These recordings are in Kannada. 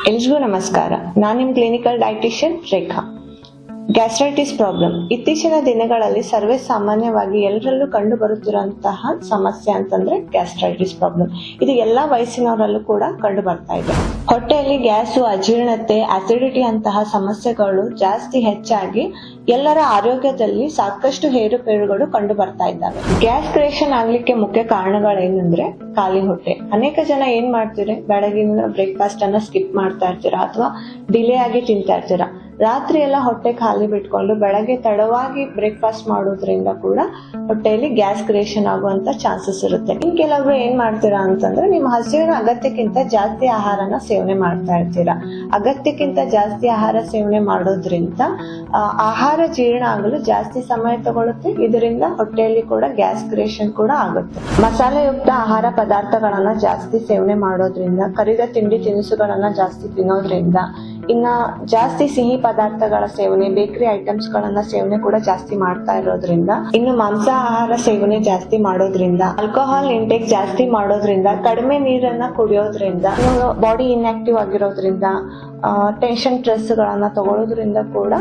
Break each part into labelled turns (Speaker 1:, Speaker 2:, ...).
Speaker 1: ಎಲ್ರಿಗೂ ನಮಸ್ಕಾರ. ನಾನು ನಿಮ್ಮ ಕ್ಲಿನಿಕಲ್ ಡಯಟಿಷಿಯನ್ ರೇಖಾ. ಗ್ಯಾಸ್ಟ್ರೈಟಿಸ್ ಪ್ರಾಬ್ಲಮ್ ಇತ್ತೀಚಿನ ದಿನಗಳಲ್ಲಿ ಸರ್ವೇ ಸಾಮಾನ್ಯವಾಗಿ ಎಲ್ಲರಲ್ಲೂ ಕಂಡು ಬರುತ್ತಿರುವಂತಹ ಸಮಸ್ಯೆ ಅಂತಂದ್ರೆ ಗ್ಯಾಸ್ಟ್ರೈಟಿಸ್ ಪ್ರಾಬ್ಲಮ್. ಇದು ಎಲ್ಲಾ ವಯಸ್ಸಿನವರಲ್ಲೂ ಕೂಡ ಕಂಡು ಬರ್ತಾ ಇದೆ. ಹೊಟ್ಟೆಯಲ್ಲಿ ಗ್ಯಾಸು, ಅಜೀರ್ಣತೆ, ಅಸಿಡಿಟಿ ಅಂತಹ ಸಮಸ್ಯೆಗಳು ಜಾಸ್ತಿ ಹೆಚ್ಚಾಗಿ ಎಲ್ಲರ ಆರೋಗ್ಯದಲ್ಲಿ ಸಾಕಷ್ಟು ಏರುಪೇರುಗಳು ಕಂಡು ಬರ್ತಾ ಇದ್ದಾವೆ. ಗ್ಯಾಸ್ ಕ್ರಿಯೇಷನ್ ಆಗ್ಲಿಕ್ಕೆ ಮುಖ್ಯ ಕಾರಣಗಳೇನಂದ್ರೆ ಖಾಲಿ ಹೊಟ್ಟೆ. ಅನೇಕ ಜನ ಏನ್ ಮಾಡ್ತೀರಿ, ಬೆಳಗಿನ ಬ್ರೇಕ್ಫಾಸ್ಟ್ ಅನ್ನ ಸ್ಕಿಪ್ ಮಾಡ್ತಾ ಇರ್ತೀರಾ ಅಥವಾ ಡಿಲೇ ಆಗಿ ತಿಂತಾ ಇರ್ತೀರಾ. ರಾತ್ರಿ ಎಲ್ಲ ಹೊಟ್ಟೆ ಖಾಲಿ ಬಿಟ್ಕೊಂಡು ಬೆಳಗ್ಗೆ ತಡವಾಗಿ ಬ್ರೇಕ್ಫಾಸ್ಟ್ ಮಾಡೋದ್ರಿಂದ ಕೂಡ ಹೊಟ್ಟೆಯಲ್ಲಿ ಗ್ಯಾಸ್ ಕ್ರಿಯೇಷನ್ ಆಗುವಂತ ಚಾನ್ಸಸ್ ಇರುತ್ತೆ. ಇನ್ ಕೆಲವರು ಏನ್ ಮಾಡ್ತೀರಾ ಅಂತಂದ್ರೆ, ನಿಮ್ಮ ಹಸಿವಿನ ಅಗತ್ಯಕ್ಕಿಂತ ಜಾಸ್ತಿ ಆಹಾರನ ಸೇವನೆ ಮಾಡ್ತಾ ಇರ್ತೀರಾ. ಅಗತ್ಯಕ್ಕಿಂತ ಜಾಸ್ತಿ ಆಹಾರ ಸೇವನೆ ಮಾಡೋದ್ರಿಂದ ಆಹಾರ ಜೀರ್ಣ ಆಗಲು ಜಾಸ್ತಿ ಸಮಯ ತಗೊಳುತ್ತೆ. ಇದರಿಂದ ಹೊಟ್ಟೆಯಲ್ಲಿ ಕೂಡ ಗ್ಯಾಸ್ ಕ್ರಿಯೇಷನ್ ಕೂಡ ಆಗುತ್ತೆ. ಮಸಾಲೆಯುಕ್ತ ಆಹಾರ ಪದಾರ್ಥಗಳನ್ನ ಜಾಸ್ತಿ ಸೇವನೆ ಮಾಡೋದ್ರಿಂದ, ಕರಿದ ತಿಂಡಿ ತಿನಿಸುಗಳನ್ನ ಜಾಸ್ತಿ ತಿನ್ನೋದ್ರಿಂದ, ಇನ್ನ ಜಾಸ್ತಿ ಸಿಹಿ ಪದಾರ್ಥಗಳ ಸೇವನೆ, ಬೇಕರಿ ಐಟಮ್ಸ್ ಗಳನ್ನ ಸೇವನೆ ಕೂಡ ಜಾಸ್ತಿ ಮಾಡ್ತಾ ಇರೋದ್ರಿಂದ, ಇನ್ನು ಮಾಂಸಾಹಾರ ಸೇವನೆ ಜಾಸ್ತಿ ಮಾಡೋದ್ರಿಂದ, ಆಲ್ಕೋಹಾಲ್ ಇಂಟೇಕ್ ಜಾಸ್ತಿ ಮಾಡೋದ್ರಿಂದ, ಕಡಿಮೆ ನೀರನ್ನ ಕುಡಿಯೋದ್ರಿಂದ, ಬಾಡಿ ಇನ್ಆಕ್ಟಿವ್ ಆಗಿರೋದ್ರಿಂದ, ಟೆನ್ಷನ್ ಸ್ಟ್ರೆಸ್ ಗಳನ್ನ ತಗೊಳ್ಳೋದ್ರಿಂದ ಕೂಡ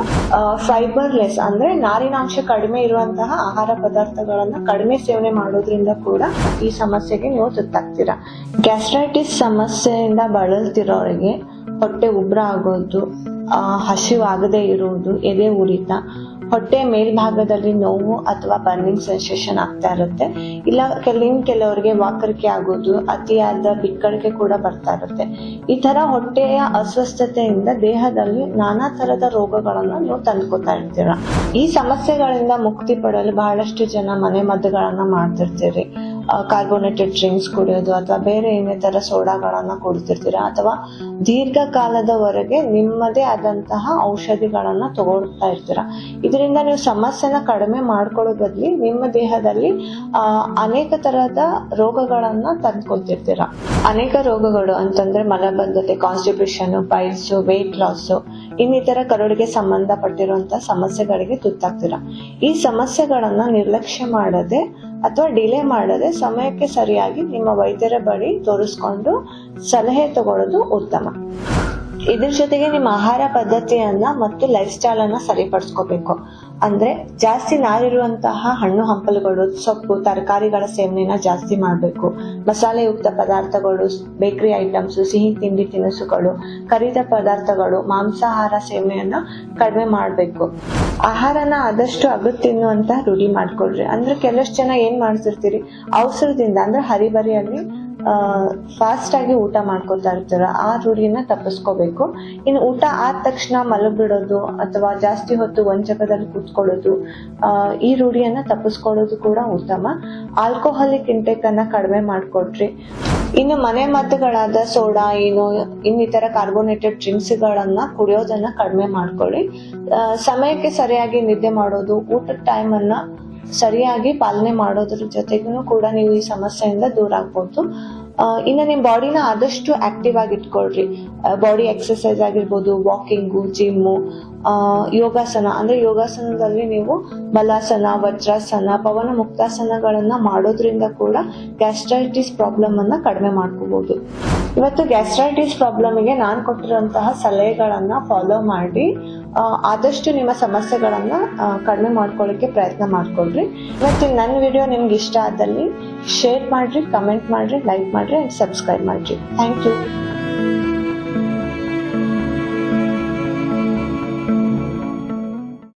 Speaker 1: ಫೈಬರ್ ಲೆಸ್ ಅಂದ್ರೆ ನಾರಿನಾಂಶ ಕಡಿಮೆ ಇರುವಂತಹ ಆಹಾರ ಪದಾರ್ಥಗಳನ್ನ ಕಡಿಮೆ ಸೇವನೆ ಮಾಡೋದ್ರಿಂದ ಕೂಡ ಈ ಸಮಸ್ಯೆಗೆ ನೀವು ತುತ್ತಾಗ್ತೀರಾ. ಗ್ಯಾಸ್ಟ್ರೈಟಿಸ್ ಸಮಸ್ಯೆಯಿಂದ ಬಳಲ್ತಿರೋರಿಗೆ ಹೊಟ್ಟೆ ಉಬ್ರ ಆಗೋದು, ಹಸಿವಾಗದೇ ಇರುವುದು, ಎದೆ ಉರಿತ, ಹೊಟ್ಟೆ ಮೇಲ್ಭಾಗದಲ್ಲಿ ನೋವು ಅಥವಾ ಬರ್ನಿಂಗ್ ಸೆನ್ಸೇಷನ್ ಆಗ್ತಾ ಇರುತ್ತೆ. ಇಲ್ಲ ಕೆಲವರಿಗೆ ವಾಕರಿಕೆ ಆಗೋದು, ಅತಿಯಾದ ಬಿಕ್ಕಳಿಕೆ ಕೂಡ ಬರ್ತಾ ಇರುತ್ತೆ. ಈ ತರ ಹೊಟ್ಟೆಯ ಅಸ್ವಸ್ಥತೆಯಿಂದ ದೇಹದಲ್ಲಿ ನಾನಾ ತರದ ರೋಗಗಳನ್ನ ನೀವು ತಂದ್ಕೊತಾ ಇರ್ತೀರ. ಈ ಸಮಸ್ಯೆಗಳಿಂದ ಮುಕ್ತಿ ಪಡೆಯಲು ಬಹಳಷ್ಟು ಜನ ಮನೆ ಮದ್ದುಗಳನ್ನ ಮಾಡ್ತಿರ್ತೀರಿ. ಕಾರ್ಬೋನೇಟೆಡ್ ಡ್ರಿಂಕ್ಸ್ ಕುಡಿಯೋದು ಅಥವಾ ಬೇರೆ ಇನ್ನಿತರ ಸೋಡಾಗಳನ್ನ ಕುಡಿತಿರ್ತೀರ, ಅಥವಾ ದೀರ್ಘಕಾಲದವರೆಗೆ ನಿಮ್ಮದೇ ಆದಂತಹ ಔಷಧಿಗಳನ್ನ ತಗೊಳ್ತಾ ಇರ್ತೀರ. ಇದರಿಂದ ನೀವು ಸಮಸ್ಯೆನ ಕಡಿಮೆ ಮಾಡ್ಕೊಳ್ಳೋ ಬದಲಿ ನಿಮ್ಮ ದೇಹದಲ್ಲಿ ಅನೇಕ ತರಹದ ರೋಗಗಳನ್ನ ತಂದ್ಕೊತಿರ್ತೀರ. ಅನೇಕ ರೋಗಗಳು ಅಂತಂದ್ರೆ ಮಲಬದ್ಧತೆ, ಕಾನ್ಸ್ಟಿಪೇಷನ್, ಪೈಲ್ಸ್, ವೇಟ್ ಲಾಸ್, ಇನ್ನಿತರ ಕರುಳಿಗೆ ಸಂಬಂಧಪಟ್ಟಿರುವಂತಹ ಸಮಸ್ಯೆಗಳಿಗೆ ತುತ್ತಾಗ್ತೀರ. ಈ ಸಮಸ್ಯೆಗಳನ್ನ ನಿರ್ಲಕ್ಷ್ಯ ಮಾಡದೆ ಅಥವಾ ಡಿಲೇ ಮಾಡದೆ ಸಮಯಕ್ಕೆ ಸರಿಯಾಗಿ ನಿಮ್ಮ ವೈದ್ಯರ ಬಳಿ ತೋರಿಸ್ಕೊಂಡು ಸಲಹೆ ತಗೊಳ್ಳೋದು ಉತ್ತಮ. ಇದ್ರ ಜೊತೆಗೆ ನಿಮ್ಮ ಆಹಾರ ಪದ್ಧತಿಯನ್ನ ಮತ್ತು ಲೈಫ್ ಸ್ಟೈಲ್ ಅನ್ನ ಸರಿಪಡಿಸ್ಕೋಬೇಕು. ಅಂದ್ರೆ ಜಾಸ್ತಿ ನಾರಿರುವಂತಹ ಹಣ್ಣು ಹಂಪಲುಗಳು, ಸೊಪ್ಪು, ತರಕಾರಿಗಳ ಸೇವನೆನ ಜಾಸ್ತಿ ಮಾಡಬೇಕು. ಮಸಾಲೆಯುಕ್ತ ಪದಾರ್ಥಗಳು, ಬೇಕರಿ ಐಟಮ್ಸ್, ಸಿಹಿ ತಿಂಡಿ ತಿನಿಸುಗಳು, ಕರಿದ ಪದಾರ್ಥಗಳು, ಮಾಂಸಾಹಾರ ಸೇವನೆಯನ್ನ ಕಡಿಮೆ ಮಾಡಬೇಕು. ಆಹಾರನ ಆದಷ್ಟು ಅಗತ್ಯ ತಿನ್ನುವಂತ ರೂಢಿ ಮಾಡ್ಕೊಳ್ರಿ. ಅಂದ್ರೆ ಕೆಲಷ್ಟು ಜನ ಏನ್ ಮಾಡ್ತಿರ್ತೀರಿ, ಅವಸರದಿಂದ ಅಂದ್ರೆ ಹರಿಬರಿಯಲ್ಲಿ ಫಾಸ್ಟ್ ಆಗಿ ಊಟ ಮಾಡ್ಕೊತಾ ಇರ್ತೀರ. ಆ ರೂಢಿಯನ್ನ ತಪ್ಪಿಸ್ಕೋಬೇಕು. ಇನ್ನು ಊಟ ಆದ ತಕ್ಷಣ ಮಲಗ್ಬಿಡೋದು ಅಥವಾ ಜಾಸ್ತಿ ಹೊತ್ತು ವಂಚಕದಲ್ಲಿ ಕೂತ್ಕೊಳ್ಳೋದು, ಈ ರೂಢಿಯನ್ನ ತಪ್ಪಿಸ್ಕೊಳ್ಳೋದು ಕೂಡ ಉತ್ತಮ. ಆಲ್ಕೋಹಾಲಿಕ್ ಇಂಟೇಕ್ ಅನ್ನ ಕಡಿಮೆ ಮಾಡ್ಕೊಡ್ರಿ. ಇನ್ನು ಮನೆ ಮದ್ದುಗಳಾದ ಸೋಡಾ, ಇನ್ನಿತರ ಕಾರ್ಬೋನೇಟೆಡ್ ಡ್ರಿಂಕ್ಸ್ ಗಳನ್ನ ಕುಡಿಯೋದನ್ನ ಕಡಿಮೆ ಮಾಡ್ಕೊಳ್ಳಿ. ಸಮಯಕ್ಕೆ ಸರಿಯಾಗಿ ನಿದ್ದೆ ಮಾಡೋದು, ಊಟದ ಟೈಮ್ ಅನ್ನ ಸರಿಯಾಗಿ ಪಾಲನೆ ಮಾಡೋದ್ರ ಜೊತೆಗೂ ಕೂಡ ನೀವು ಈ ಸಮಸ್ಯೆಯಿಂದ ದೂರ ಆಗ್ಬೋದು. ಇನ್ನು ನಿಮ್ ಬಾಡಿನ ಆದಷ್ಟು ಆಕ್ಟಿವ್ ಆಗಿ ಇಟ್ಕೊಳ್ರಿ. ಬಾಡಿ ಎಕ್ಸರ್ಸೈಸ್ ಆಗಿರ್ಬೋದು, ವಾಕಿಂಗು, ಜಿಮ್ಮು, ಯೋಗಾಸನ ಅಂದ್ರೆ ಯೋಗಾಸನದಲ್ಲಿ ನೀವು ಬಲಾಸನ, ವಜ್ರಾಸನ, ಪವನ ಮುಕ್ತಾಸನಗಳನ್ನ ಮಾಡೋದ್ರಿಂದ ಕೂಡ ಗ್ಯಾಸ್ಟ್ರೈಟಿಸ್ ಪ್ರಾಬ್ಲಮ್ ಅನ್ನ ಕಡಿಮೆ ಮಾಡ್ಕೋಬಹುದು. ಇವತ್ತು ಗ್ಯಾಸ್ಟ್ರೈಟಿಸ್ ಪ್ರಾಬ್ಲಮ್ಗೆ ನಾನು ಕೊಟ್ಟಿರುವಂತಹ ಸಲಹೆಗಳನ್ನ ಫಾಲೋ ಮಾಡಿ ಆದಷ್ಟು ನಿಮ್ಮ ಸಮಸ್ಯೆಗಳನ್ನ ಕಡಿಮೆ ಮಾಡ್ಕೊಳ್ಳಿಕ್ಕೆ ಪ್ರಯತ್ನ ಮಾಡ್ಕೊಳ್ರಿ. ಇವತ್ತು ನನ್ನ ವಿಡಿಯೋ ನಿಮ್ಗೆ ಇಷ್ಟ ಆದಲ್ಲಿ ಶೇರ್ ಮಾಡ್ರಿ, ಕಮೆಂಟ್ ಮಾಡ್ರಿ, ಲೈಕ್ ಮಾಡ್ರಿ ಅಂಡ್ ಸಬ್ಸ್ಕ್ರೈಬ್ ಮಾಡ್ರಿ. Thank you.